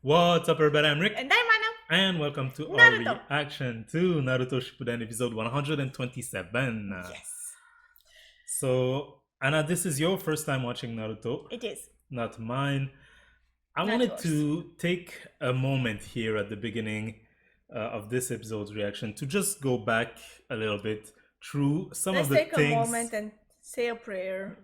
What's up, everybody? I'm Rick, And I'm Anna. and welcome to our Naruto. reaction to Naruto Shippuden episode 127. Yes, So, Anna, this is your first time watching Naruto, it is. not mine. I Not wanted yours. to take a moment here at the beginning of this episode's reaction to just go back a little bit through some Let's of the take things. a moment and say a prayer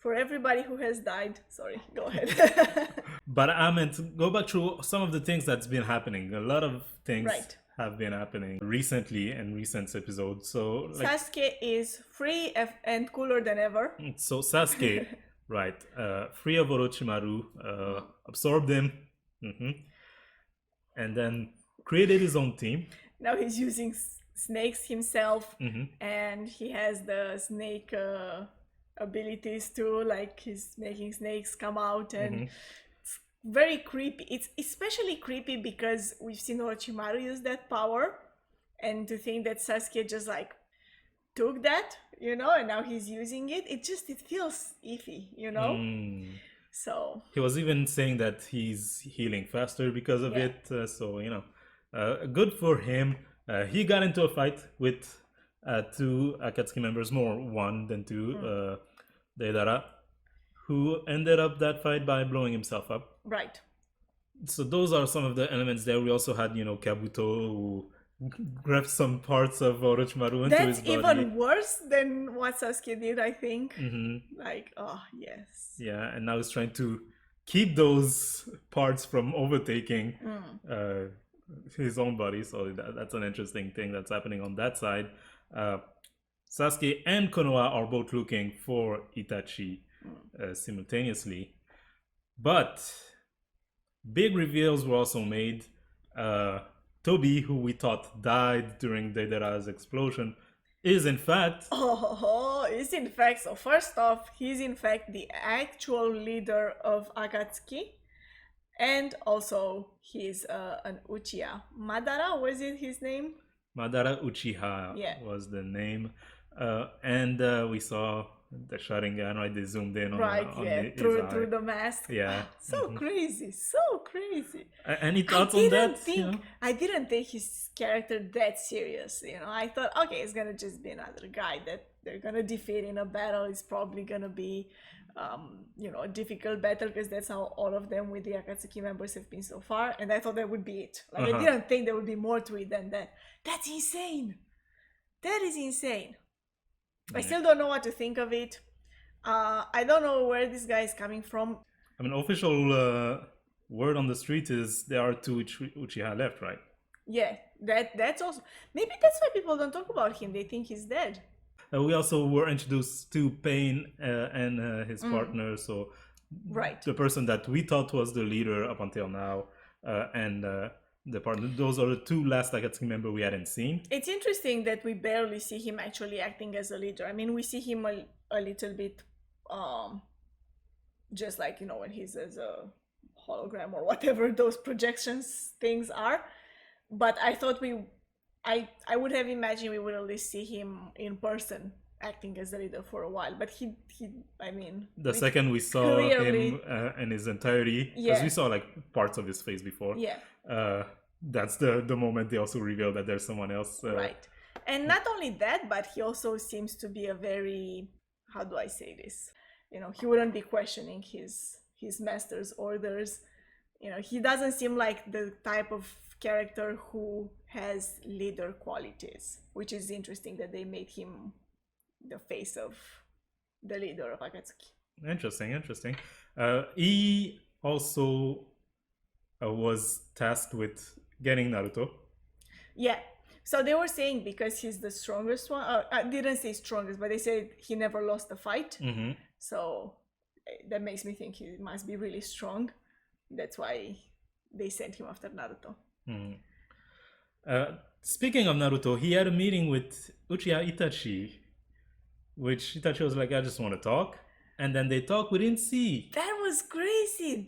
for everybody who has died. Sorry, go ahead. But I meant to go back through some of the things that's been happening. A lot of things Right. have been happening recently in recent episodes. So, Sasuke is free and cooler than ever. so Sasuke, right, free of Orochimaru, absorbed him, and then created his own team. Now he's using snakes himself, Mm-hmm. and he has the snake abilities too. Like he's making snakes come out, and it's very creepy. It's especially creepy because we've seen Orochimaru use that power, and to think that Sasuke just like took that, and now he's using it. It feels iffy, So He was even saying that he's healing faster because of it. So, good for him. He got into a fight with two Akatsuki members, more one than two, Deidara, who ended up that fight by blowing himself up. Right. So those are some of the elements there. We also had, Kabuto, who grabbed some parts of Orochimaru into his That's body. even worse than what Sasuke did, I think. Mm-hmm. Like, oh yes. Yeah, and now he's trying to keep those parts from overtaking his own body. So that's an interesting thing that's happening on that side. Sasuke and Konoha are both looking for Itachi simultaneously. But big reveals were also made. Toby, who we thought died during Deidara's explosion, is in fact... So first off, he's in fact the actual leader of Akatsuki. And also, he's an Uchiha. Madara, was it his name? Madara Uchiha was the name. And we saw the Sharingan, right? They zoomed in on through the mask. Yeah. So crazy. Any thoughts on that? I didn't take his character that serious. I thought, okay, it's gonna just be another guy that they're gonna defeat in a battle. It's probably gonna be, a difficult battle because that's how all of them with the Akatsuki members have been so far. And I thought that would be it. Like I didn't think there would be more to it than that. That's insane. That is insane. I still don't know what to think of it. I don't know where this guy is coming from. I mean, official word on the street is there are two Uchiha left, right? Yeah, that's also... Maybe that's why people don't talk about him. They think he's dead. We also were introduced to Pain and his partner. So the person that we thought was the leader up until now and the partner. Those are the two last Akatsuki members we hadn't seen. It's interesting that we barely see him actually acting as a leader. I mean, we see him a little bit, just like, when he's as a hologram or whatever those projections things are. But I thought I would have imagined we would at least see him in person acting as a leader for a while. But he I mean... The second we saw him in his entirety, because we saw like parts of his face before. Yeah. That's the moment they also reveal that there's someone else. Right. And not only that, but he also seems to be a very... How do I say this? He wouldn't be questioning his master's orders. He doesn't seem like the type of character who has leader qualities, which is interesting that they made him the face of the leader of Akatsuki. Interesting. He also was tasked with getting Naruto. Yeah. So they were saying because he's the strongest one. I didn't say strongest, but they said he never lost a fight. So that makes me think he must be really strong. That's why they sent him after Naruto. Speaking of Naruto, he had a meeting with Uchiha Itachi, which Itachi was like, I just want to talk. And then they talk, we didn't see. That was crazy.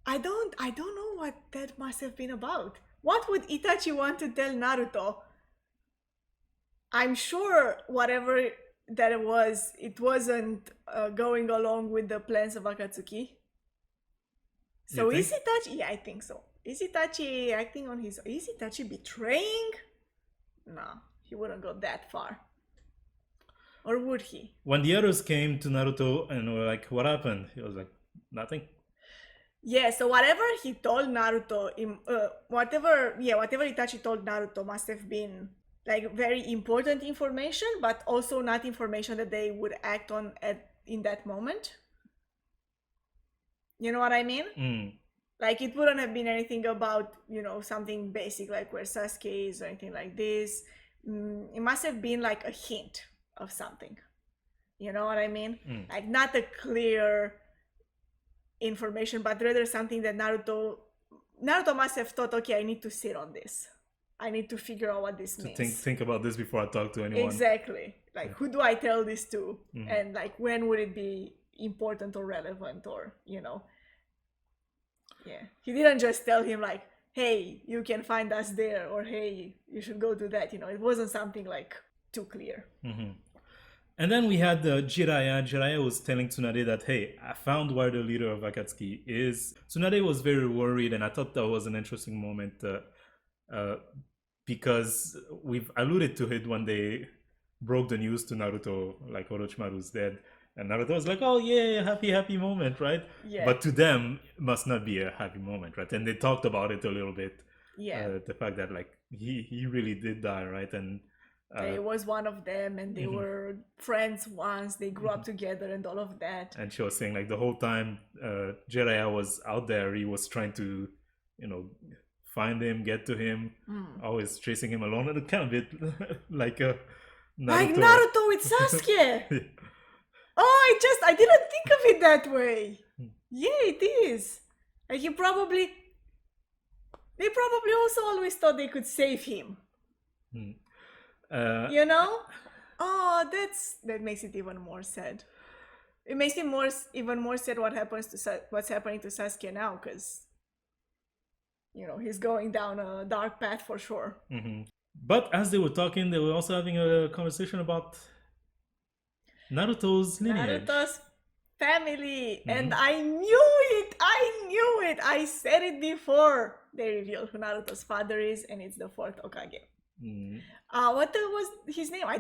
I don't know what that must have been about. What would Itachi want to tell Naruto? I'm sure whatever that it wasn't going along with the plans of Akatsuki. So You is think? Itachi? Yeah, I think so. Is Itachi acting on his? Is Itachi betraying? No, he wouldn't go that far. Or would he? When the others came to Naruto and were like, "What happened?" He was like, "Nothing." Yeah, so whatever he told Naruto, whatever Itachi told Naruto must have been like very important information, but also not information that they would act on in that moment. You know what I mean? Mm. Like it wouldn't have been anything about, something basic like where Sasuke is or anything like this. It must have been like a hint of something. You know what I mean? Like not a clear information, but rather something that Naruto must have thought, okay, I need to sit on this. I need to figure out what this means. Think about this before I talk to anyone. Exactly. Like who do I tell this to? And like when would it be important or relevant or, Yeah. He didn't just tell him like, hey, you can find us there, or hey, you should go do that. It wasn't something like too clear. And then we had Jiraiya. Jiraiya was telling Tsunade that, hey, I found where the leader of Akatsuki is. Tsunade was very worried, and I thought that was an interesting moment because we've alluded to it when they broke the news to Naruto, like Orochimaru's dead. And Naruto was like, oh yeah, happy moment, right? Yeah. But to them, it must not be a happy moment, right? And they talked about it a little bit. Yeah. The fact that like he really did die, right? And he was one of them, and they were friends once. They grew up together, and all of that. And she was saying like the whole time Jiraiya was out there, he was trying to, find him, get to him, always chasing him along, and kind of bit like Naruto. Like Naruto with Sasuke. Oh, I didn't think of it that way. Yeah, it is. Like they probably also always thought they could save him. Oh, that makes it even more sad. It makes it even more sad what's happening to Sasuke now, because he's going down a dark path for sure. But as they were talking, they were also having a conversation about Naruto's lineage. Naruto's family. And I knew it. I said it before they revealed who Naruto's father is, and it's the fourth Hokage. What was his name? I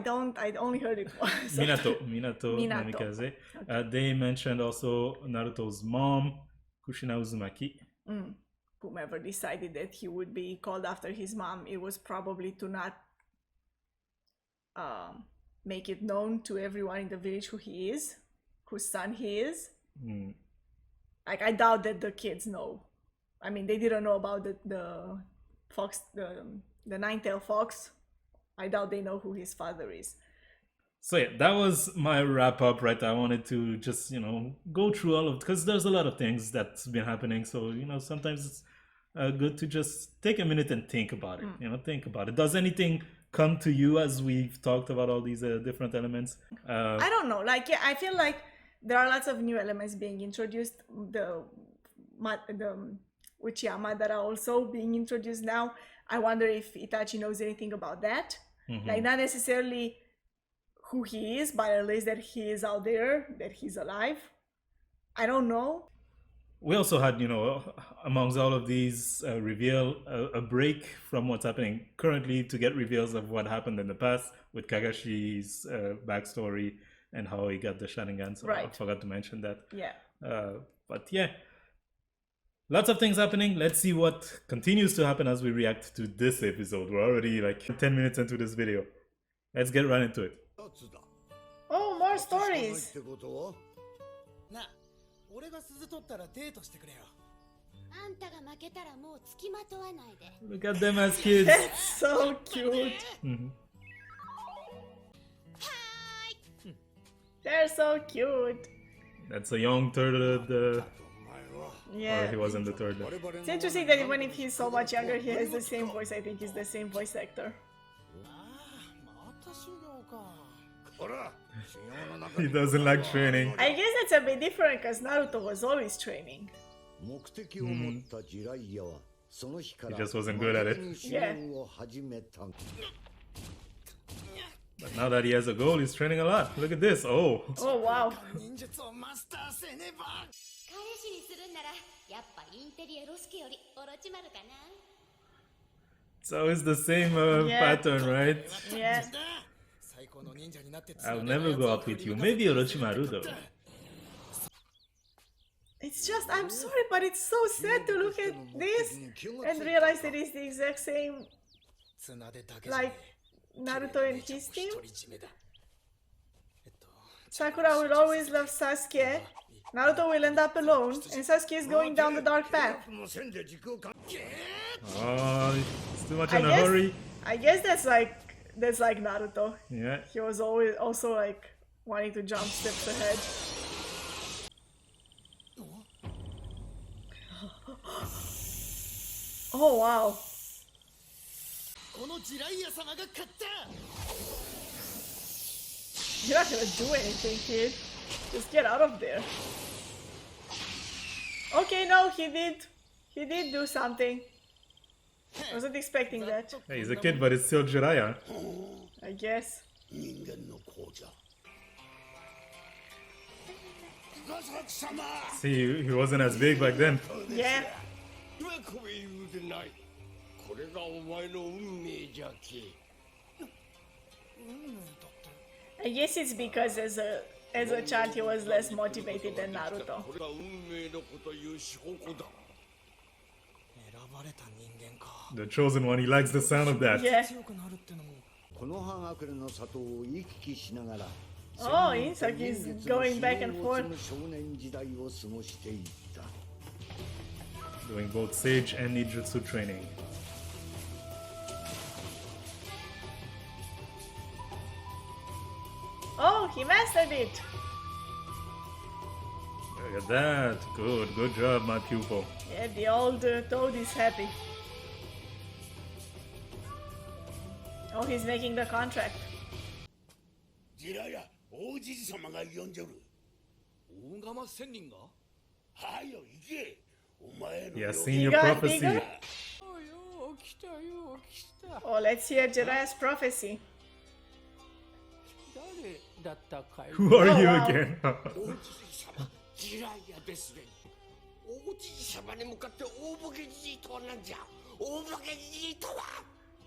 only heard it once. Minato Namikaze. Okay. They mentioned also Naruto's mom, Kushina Uzumaki. Whomever decided that he would be called after his mom, it was probably to not make it known to everyone in the village who he is, whose son he is. Like I doubt that the kids know. I mean, they didn't know about the fox, the nine-tailed fox. I doubt they know who his father is. So yeah, that was my wrap up, right? I wanted to just, go through all of, because there's a lot of things that's been happening. So, sometimes it's good to just take a minute and think about it, think about it. Does anything come to you as we've talked about all these different elements? I don't know. Like, yeah, I feel like there are lots of new elements being introduced. Madara also being introduced now. I wonder if Itachi knows anything about that. Like, not necessarily who he is, but at least that he is out there, that he's alive. I don't know. We also had, amongst all of these reveal, a break from what's happening currently to get reveals of what happened in the past with Kagashi's backstory and how he got the Sharingan. So right. I forgot to mention that. Yeah. But yeah, lots of things happening. Let's see what continues to happen as we react to this episode. We're already like 10 minutes into this video. Let's get right into it. Oh, more stories. Look at them as kids. That's so cute. They're so cute. That's a young turtle. Yeah. Or he wasn't the turtle. It's interesting that even if he's so much younger, he has the same voice. I think he's the same voice actor. He doesn't like training. I guess that's a bit different because Naruto was always training. He just wasn't good at it. Yeah. But now that he has a goal, he's training a lot. Look at this. Oh. Oh, wow. So it's the same Yeah. pattern, right? Yeah. I'll never go out with you. Maybe Orochimaru though. It's just, I'm sorry, but it's so sad to look at this and realize that it's the exact same, like, Naruto and his team. Sakura will always love Sasuke. Naruto will end up alone, and Sasuke is going down the dark path. Oh, it's too much in a hurry. I guess that's like Naruto. Yeah. He was always also like wanting to jump steps ahead. Oh wow. You're not gonna do anything, kid. Just get out of there. Okay, no, he did do something. I wasn't expecting that. Hey, he's a kid, but it's still Jiraiya. I guess. See, he wasn't as big back then. Yeah. I guess it's because as a child he was less motivated than Naruto. The chosen one, he likes the sound of that. Yeah. Oh, Isaki is going back and forth. Doing both Sage and Ninjutsu training. Oh, he mastered it. Look at that. Good job, my pupil. Yeah, the old toad is happy. Oh, he's making the contract. Yeah, senior prophecy. Oh, let's hear Jiraiya's prophecy. Who are you wow. again?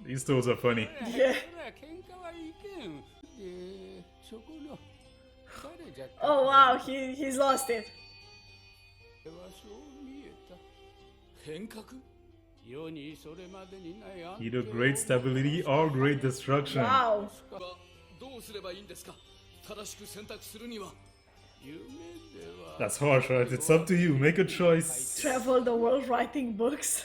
These tools are funny. Yeah. Oh wow, he's lost it. Either great stability or great destruction. Wow. That's harsh, right? It's up to you. Make a choice. Travel the world writing books.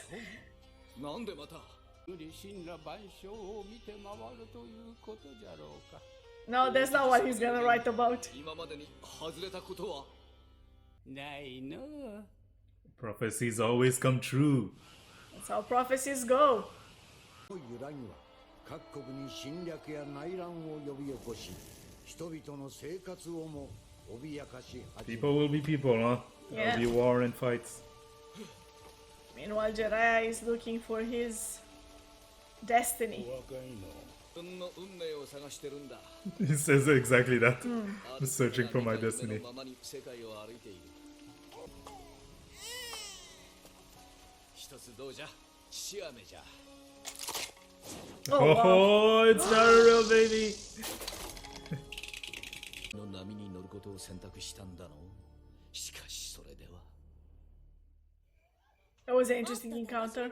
No, that's not what he's gonna write about. Prophecies always come true. That's how prophecies go. People will be people, huh? Yeah. There'll be war and fights. Meanwhile, Jiraiya is looking for his destiny. He says exactly that. I'm searching for my destiny. Oh, wow. Oh, it's not a real baby. That was an interesting encounter.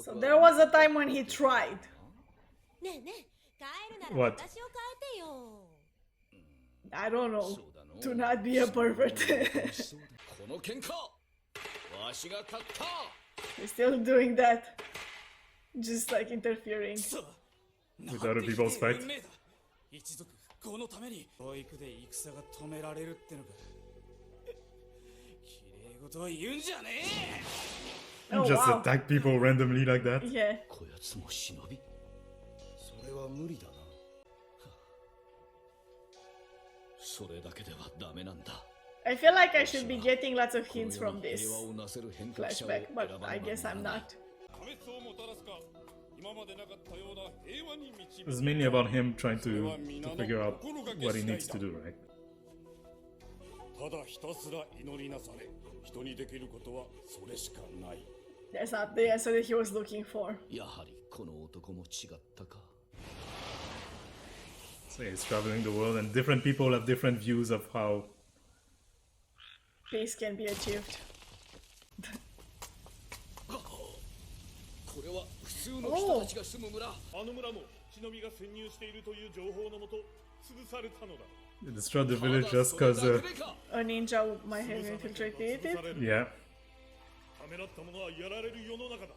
So there was a time when he tried. What? I don't know. To not be a pervert. He's still doing that. Just like interfering. With other people's fight. Oh, Just wow. attack people randomly like that. Yeah. I feel like I should be getting lots of hints from this flashback, but I guess I'm not. It's mainly about him trying to figure out what he needs to do, right? That's not the answer that he was looking for. So he's traveling the world, and different people have different views of how Peace can be achieved. Oh. they destroyed the village just because, A ninja might have infiltrated it. yeah. ためらった者はやられる世の中だ。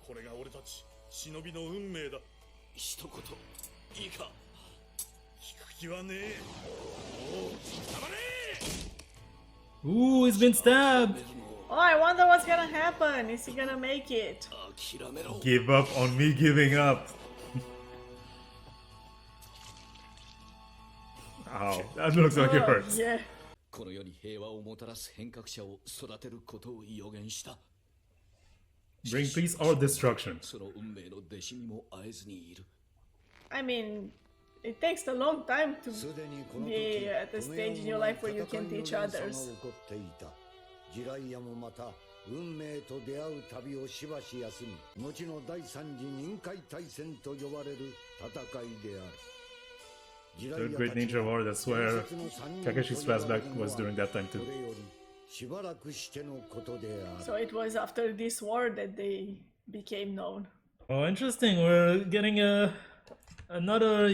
これが俺たち忍びの運命だ。一言いいか。聞く気はねえ。おう、たまれ。 Ooh, he's been stabbed! Oh, I wonder what's gonna happen. Is he gonna make it? Give up on me giving up. Ow, that looks like it hurts. Yeah. この世に平和をもたらす変革者を育てることを予言した。 Bring peace or destruction. その運命の弟子にも会えずにいる。 I mean, it takes a long time to be at a stage in your life where you can teach others. ジライアもまた運命と出会う旅をしばし休み、後の第三次任海大戦と呼ばれる戦いである。 The Great Ninja War, that's where Kakashi's flashback was during that time too. So it was after this war that they became known. Oh, interesting. We're getting another,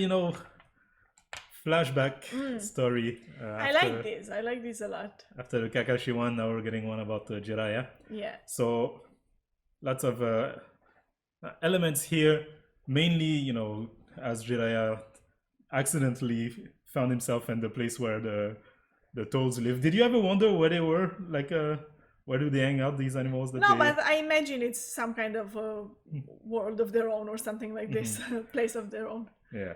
flashback story. I like this. I like this a lot. After the Kakashi one, now we're getting one about Jiraiya. Yeah. So lots of elements here. Mainly, as Jiraiya accidentally found himself in the place where the toads live. Did you ever wonder where they were? Like, where do they hang out, these animals? No, but I imagine it's some kind of a world of their own or something like this, place of their own. Yeah.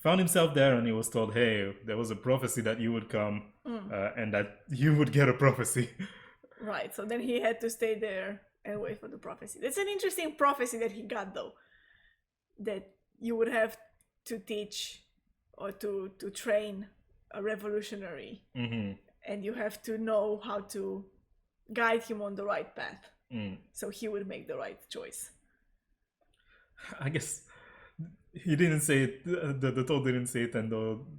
Found himself there, and he was told, hey, there was a prophecy that you would come and that you would get a prophecy. Right, so then he had to stay there and wait for the prophecy. That's an interesting prophecy that he got, though. That you would have to teach or to train a revolutionary, and you have to know how to guide him on the right path, so he would make the right choice. I guess he didn't say it. The toad didn't say it in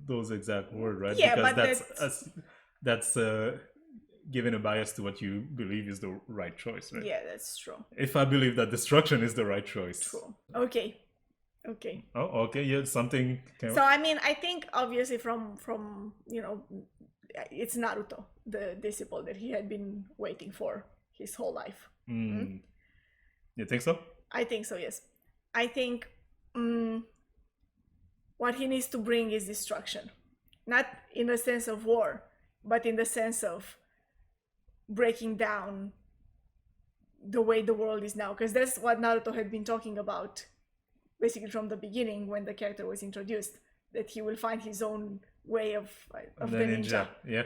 those exact words, right? Yeah, because but that's giving a bias to what you believe is the right choice, right? Yeah, that's true. If I believe that destruction is the right choice. True. Okay. Oh, okay. Yeah, something. So I mean, I think obviously from it's Naruto, the disciple that he had been waiting for his whole life. You think so? I think so. Yes, I think what he needs to bring is destruction, not in the sense of war, but in the sense of breaking down the way the world is now, because that's what Naruto had been talking about basically from the beginning when the character was introduced, that he will find his own way of the ninja. Yeah.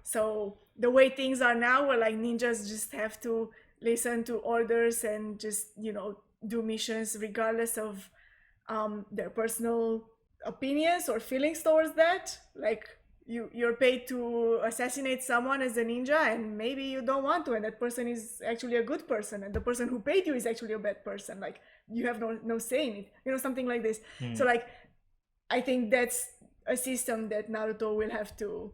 So the way things are now, where like ninjas just have to listen to orders and just do missions regardless of their personal opinions or feelings towards that. Like you're paid to assassinate someone as a ninja, and maybe you don't want to, and that person is actually a good person, and the person who paid you is actually a bad person. Like you have no say in it, something like this. So like I think that's a system that Naruto will have to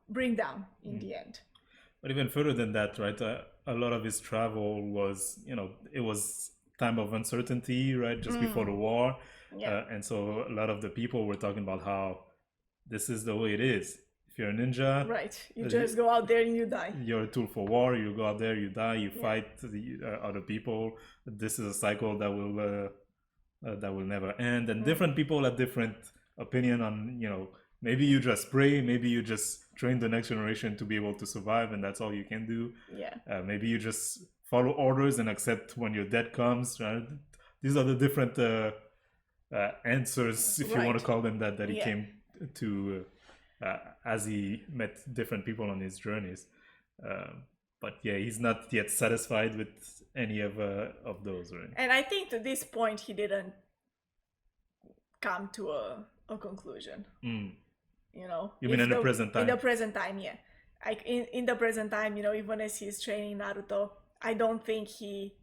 bring down in the end. But even further than that, right? A lot of his travel was, it was time of uncertainty, right? Just before the war. Yeah. And so a lot of the people were talking about how this is the way it is. If you're a ninja, right, you just go out there and you die. You're a tool for war. You go out there, you die, you fight the other people. This is a cycle that will never end. And different people have different opinion on, maybe you just pray, maybe you just train the next generation to be able to survive, and that's all you can do. Yeah. Maybe you just follow orders and accept when your death comes. Right? These are the different answers, if you want to call them that he came to as he met different people on his journeys. But yeah, he's not yet satisfied with any of those, right? And I think to this point he didn't come to a conclusion. you know. You mean in the present time? In the present time, yeah. Like in the present time, you know, even as he's training Naruto, I don't think he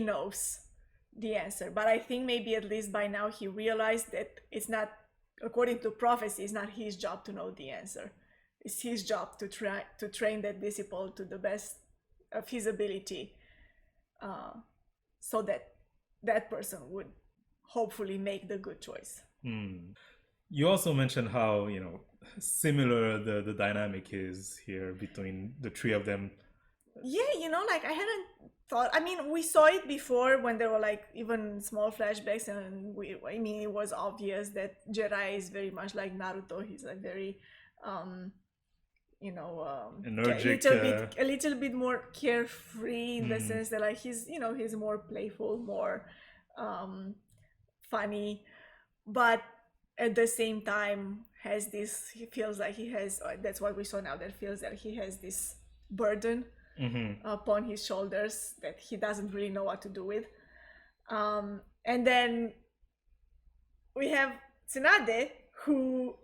knows the answer. But I think maybe at least by now he realized that it's not, according to prophecy, it's not his job to know the answer. It's his job to try to train that disciple to the best of his ability, so that that person would hopefully make the good choice. You also mentioned how, you know, similar the dynamic is here between the three of them. Yeah, you know, like I hadn't thought. I mean, we saw it before when there were like even small flashbacks, and I mean, it was obvious that Jiraiya is very much like Naruto. He's like very, Energetic, a little bit more carefree in the sense that like he's more playful, more funny, but at the same time he feels like he has, that's what we saw now, that feels that he has this burden upon his shoulders that he doesn't really know what to do with. And then we have Tsunade, who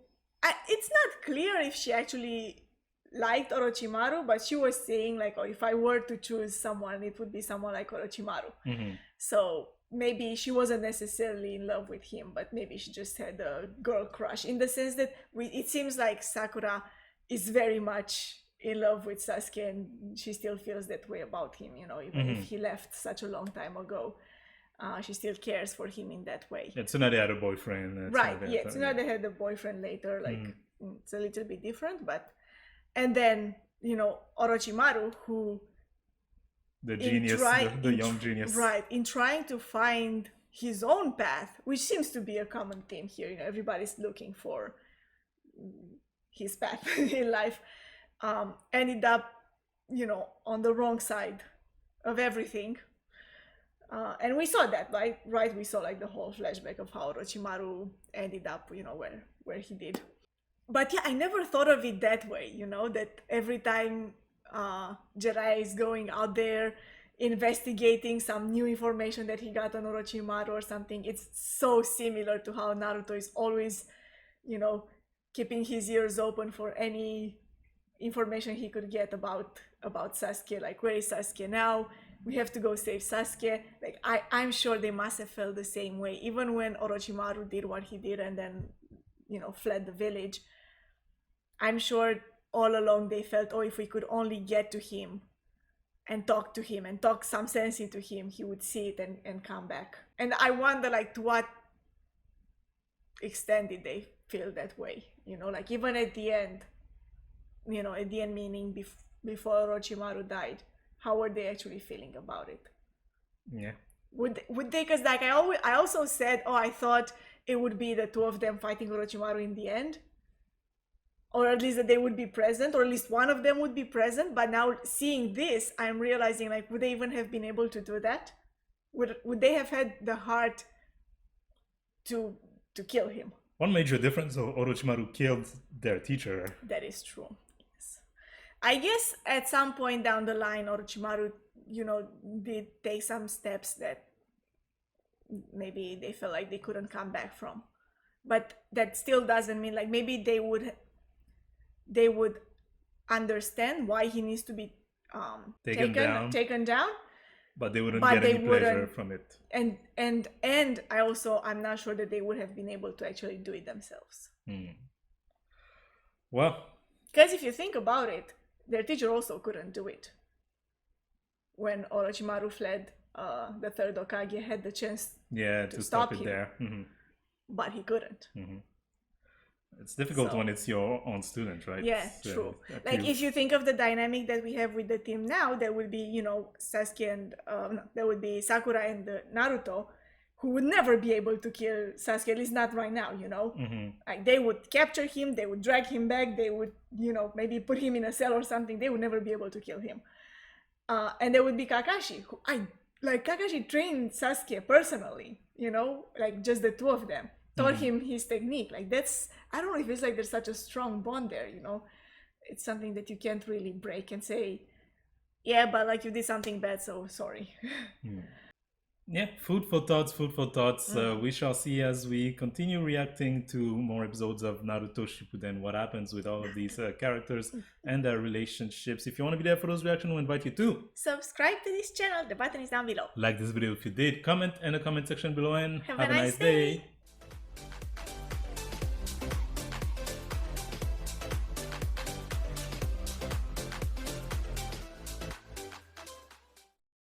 it's not clear if she actually liked Orochimaru, but she was saying like, oh, if I were to choose someone, it would be someone like Orochimaru. So maybe she wasn't necessarily in love with him, but maybe she just had a girl crush, in the sense that it seems like Sakura is very much in love with Sasuke, and she still feels that way about him, you know, even if he left such a long time ago. She still cares for him in that way. Yeah, Tsunade had a boyfriend. Right, yeah, Tsunade had a boyfriend later, like it's a little bit different, but... And then, you know, Orochimaru, who... The genius, the young genius. Right, in trying to find his own path, which seems to be a common theme here, you know, everybody's looking for his path in life, ended up, you know, on the wrong side of everything. And we saw that, right? We saw like the whole flashback of how Orochimaru ended up, you know, where he did. But yeah, I never thought of it that way, you know, that every time Jiraiya is going out there investigating some new information that he got on Orochimaru or something, it's so similar to how Naruto is always, you know, keeping his ears open for any information he could get about Sasuke, like where is Sasuke now? We have to go save Sasuke. Like I'm sure they must have felt the same way, even when Orochimaru did what he did and then, you know, fled the village. I'm sure all along they felt, oh, if we could only get to him and talk to him and talk some sense into him, he would see it and come back. And I wonder, like, to what extent did they feel that way? You know, like even at the end, you know, at the end meaning before Orochimaru died, how were they actually feeling about it? Yeah. Would they? Because like I also said, oh, I thought it would be the two of them fighting Orochimaru in the end, or at least that they would be present, or at least one of them would be present. But now seeing this, I'm realizing, like, would they even have been able to do that? Would they have had the heart to kill him? One major difference, Orochimaru killed their teacher. That is true. Yes. I guess at some point down the line, Orochimaru, you know, did take some steps that maybe they felt like they couldn't come back from. But that still doesn't mean, like, maybe they would understand why he needs to be taken down, but they wouldn't get any pleasure from it. And I'm not sure that they would have been able to actually do it themselves. Well, because if you think about it, their teacher also couldn't do it. When Orochimaru fled, the third Hokage had the chance to stop it him, there. But he couldn't. It's difficult when it's your own student, right? Yeah, true. Like if you think of the dynamic that we have with the team now, there would be, you know, Sasuke and there would be Sakura and Naruto, who would never be able to kill Sasuke, at least not right now, you know? Like they would capture him, they would drag him back, they would, you know, maybe put him in a cell or something. They would never be able to kill him. And there would be Kakashi, who Kakashi trained Sasuke personally, you know, like just the two of them. Taught him his technique. Like that's, I don't know if it's like there's such a strong bond there, you know? It's something that you can't really break and say, yeah, but like you did something bad, so sorry. Yeah, food for thoughts, food for thoughts. We shall see as we continue reacting to more episodes of Naruto Shippuden, what happens with all of these characters and their relationships. If you want to be there for those reactions, we invite you to Subscribe to this channel, the button is down below. like this video if you did, comment in the comment section below, and Have a nice day.